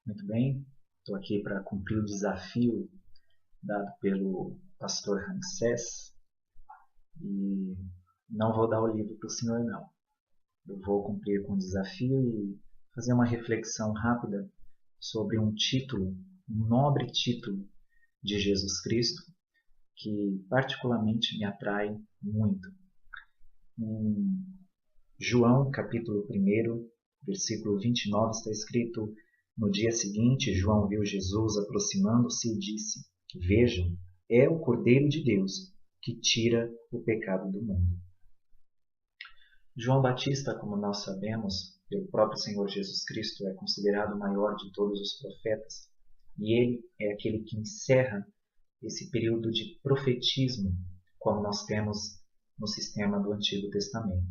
Muito bem, estou aqui para cumprir o desafio dado pelo pastor Ramsés e não vou dar o livro para o senhor, não. Eu vou cumprir com o desafio e fazer uma reflexão rápida sobre um título, um nobre título de Jesus Cristo que particularmente me atrai muito. Em João, capítulo 1, versículo 29, está escrito: No dia seguinte, João viu Jesus aproximando-se e disse: Vejam, é o Cordeiro de Deus que tira o pecado do mundo. João Batista, como nós sabemos, pelo próprio Senhor Jesus Cristo, é considerado o maior de todos os profetas. E ele é aquele que encerra esse período de profetismo, como nós temos no sistema do Antigo Testamento.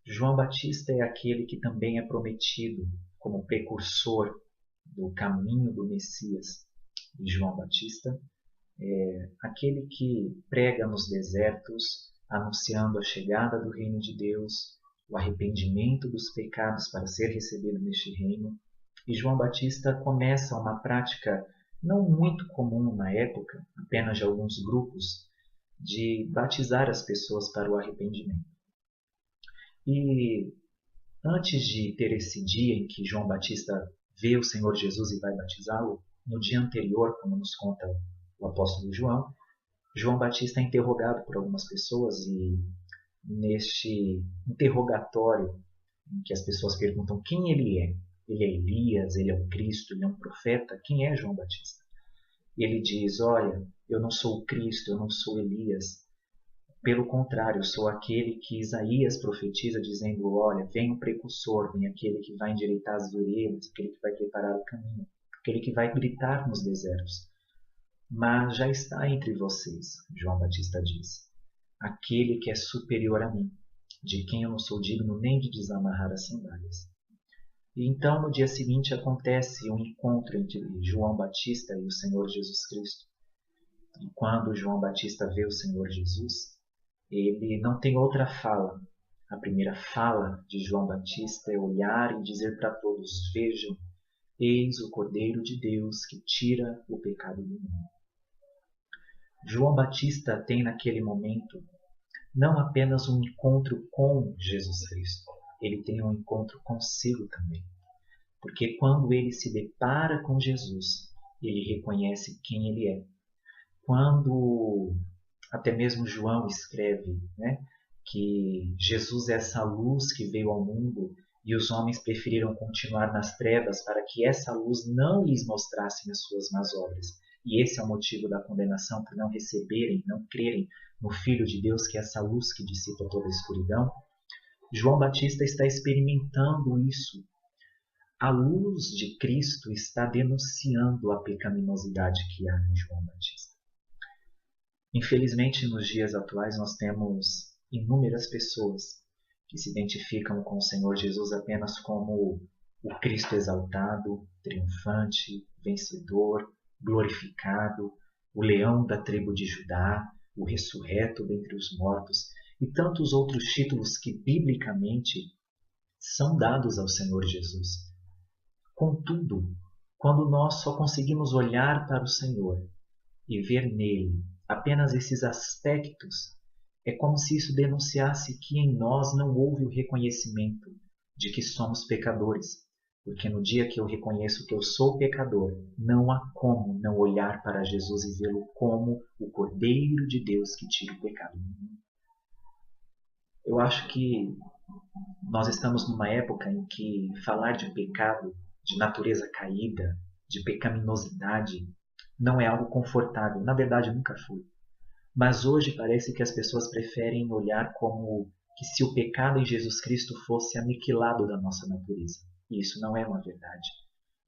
João Batista é aquele que também é prometido como precursor do caminho do Messias. E João Batista é aquele que prega nos desertos, anunciando a chegada do reino de Deus, o arrependimento dos pecados para ser recebido neste reino. E João Batista começa uma prática não muito comum na época, apenas de alguns grupos, de batizar as pessoas para o arrependimento. E antes de ter esse dia em que João Batista vê o Senhor Jesus e vai batizá-lo, no dia anterior, como nos conta o apóstolo João, João Batista é interrogado por algumas pessoas e neste interrogatório em que as pessoas perguntam quem ele é Elias, ele é o Cristo, ele é um profeta, quem é João Batista? E ele diz, olha, eu não sou o Cristo, eu não sou Elias, pelo contrário, eu sou aquele que Isaías profetiza dizendo, olha, vem o precursor, vem aquele que vai endireitar as veredas, aquele que vai preparar o caminho, aquele que vai gritar nos desertos. Mas já está entre vocês, João Batista diz, aquele que é superior a mim, de quem eu não sou digno nem de desamarrar as sandálias. E então, no dia seguinte, acontece um encontro entre João Batista e o Senhor Jesus Cristo. E quando João Batista vê o Senhor Jesus, ele não tem outra fala. A primeira fala de João Batista é olhar e dizer para todos, vejam, eis o Cordeiro de Deus que tira o pecado do mundo. João Batista tem naquele momento não apenas um encontro com Jesus Cristo, ele tem um encontro consigo também. Porque quando ele se depara com Jesus, ele reconhece quem ele é. Quando até mesmo João escreve, que Jesus é essa luz que veio ao mundo e os homens preferiram continuar nas trevas para que essa luz não lhes mostrasse as suas más obras. E esse é o motivo da condenação por não receberem, não crerem no Filho de Deus, que é essa luz que dissipa toda a escuridão. João Batista está experimentando isso. A luz de Cristo está denunciando a pecaminosidade que há em João Batista. Infelizmente, nos dias atuais, nós temos inúmeras pessoas que se identificam com o Senhor Jesus apenas como o Cristo exaltado, triunfante, vencedor, glorificado, o leão da tribo de Judá, o ressurreto dentre os mortos e tantos outros títulos que, biblicamente, são dados ao Senhor Jesus. Contudo, quando nós só conseguimos olhar para o Senhor e ver nele apenas esses aspectos, é como se isso denunciasse que em nós não houve o reconhecimento de que somos pecadores. Porque no dia que eu reconheço que eu sou pecador, não há como não olhar para Jesus e vê-lo como o Cordeiro de Deus que tira o pecado do mundo. Eu acho que nós estamos numa época em que falar de pecado, de natureza caída, de pecaminosidade, não é algo confortável. Na verdade, nunca foi. Mas hoje parece que as pessoas preferem olhar como que se o pecado em Jesus Cristo fosse aniquilado da nossa natureza. E isso não é uma verdade.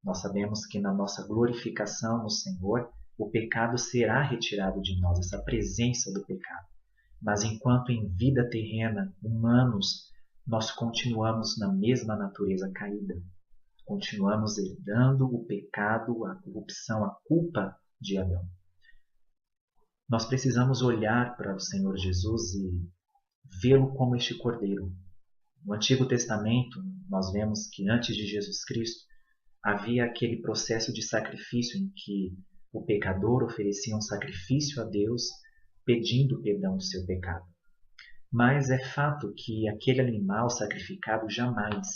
Nós sabemos que na nossa glorificação no Senhor, o pecado será retirado de nós, essa presença do pecado. Mas enquanto em vida terrena, humanos, nós continuamos na mesma natureza caída. Continuamos herdando o pecado, a corrupção, a culpa de Adão. Nós precisamos olhar para o Senhor Jesus e vê-lo como este Cordeiro. No Antigo Testamento, nós vemos que antes de Jesus Cristo, havia aquele processo de sacrifício em que o pecador oferecia um sacrifício a Deus pedindo perdão do seu pecado. Mas é fato que aquele animal sacrificado jamais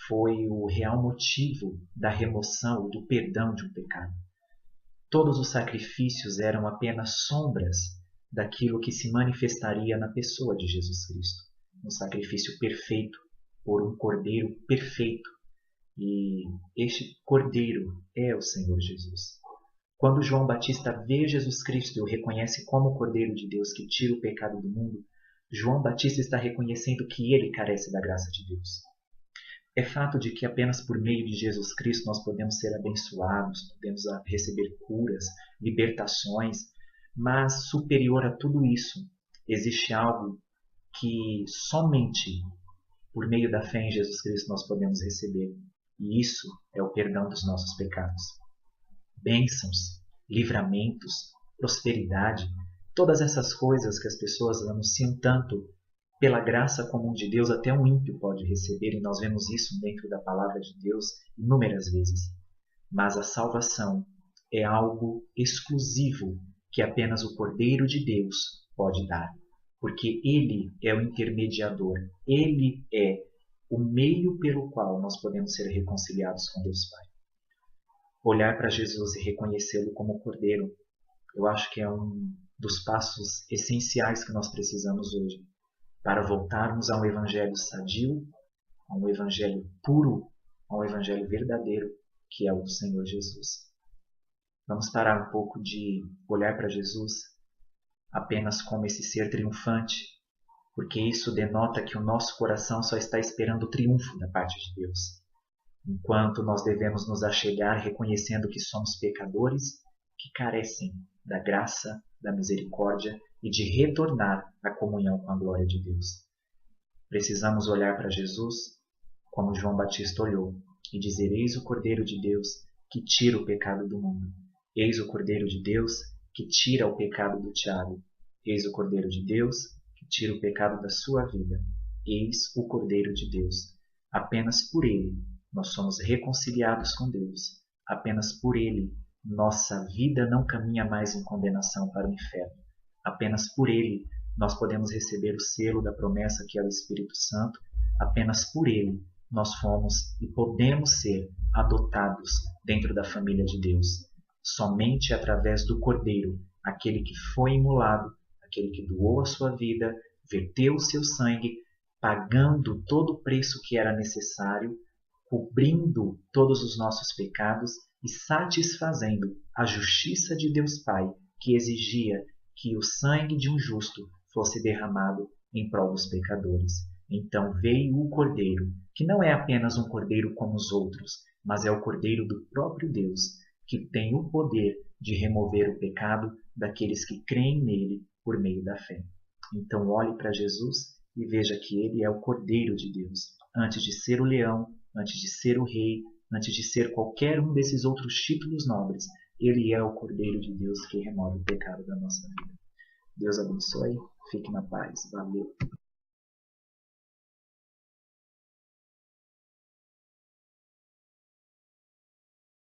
foi o real motivo da remoção, do perdão de um pecado. Todos os sacrifícios eram apenas sombras daquilo que se manifestaria na pessoa de Jesus Cristo. Um sacrifício perfeito por um cordeiro perfeito. E este cordeiro é o Senhor Jesus. Quando João Batista vê Jesus Cristo e o reconhece como o Cordeiro de Deus que tira o pecado do mundo, João Batista está reconhecendo que ele carece da graça de Deus. É fato de que apenas por meio de Jesus Cristo nós podemos ser abençoados, podemos receber curas, libertações, mas superior a tudo isso, existe algo que somente por meio da fé em Jesus Cristo nós podemos receber. E isso é o perdão dos nossos pecados. Bênçãos, livramentos, prosperidade, todas essas coisas que as pessoas anunciam tanto pela graça comum de Deus, até um ímpio pode receber, e nós vemos isso dentro da palavra de Deus inúmeras vezes. Mas a salvação é algo exclusivo que apenas o Cordeiro de Deus pode dar, porque Ele é o intermediador, Ele é o meio pelo qual nós podemos ser reconciliados com Deus Pai. Olhar para Jesus e reconhecê-lo como Cordeiro, eu acho que é um dos passos essenciais que nós precisamos hoje, para voltarmos a um evangelho sadio, a um evangelho puro, a um evangelho verdadeiro, que é o do Senhor Jesus. Vamos parar um pouco de olhar para Jesus apenas como esse ser triunfante, porque isso denota que o nosso coração só está esperando o triunfo da parte de Deus, enquanto nós devemos nos achegar reconhecendo que somos pecadores que carecem da graça, da misericórdia e de retornar à comunhão com a glória de Deus. Precisamos olhar para Jesus como João Batista olhou e dizer: eis o Cordeiro de Deus que tira o pecado do mundo. Eis o Cordeiro de Deus que tira o pecado do Tiago. Eis o Cordeiro de Deus que tira o pecado da sua vida. Eis o Cordeiro de Deus. Apenas por ele nós somos reconciliados com Deus. Apenas por ele nossa vida não caminha mais em condenação para o inferno. Apenas por ele nós podemos receber o selo da promessa que é o Espírito Santo. Apenas por ele nós fomos e podemos ser adotados dentro da família de Deus. Somente através do Cordeiro, aquele que foi imolado, aquele que doou a sua vida, verteu o seu sangue, pagando todo o preço que era necessário, cobrindo todos os nossos pecados e satisfazendo a justiça de Deus Pai, que exigia que o sangue de um justo fosse derramado em prol dos pecadores. Então veio o Cordeiro, que não é apenas um Cordeiro como os outros, mas é o Cordeiro do próprio Deus, que tem o poder de remover o pecado daqueles que creem nele por meio da fé. Então olhe para Jesus e veja que ele é o Cordeiro de Deus. Antes de ser o leão, antes de ser o rei, antes de ser qualquer um desses outros títulos nobres, ele é o Cordeiro de Deus que remove o pecado da nossa vida. Deus abençoe, fique na paz. Valeu!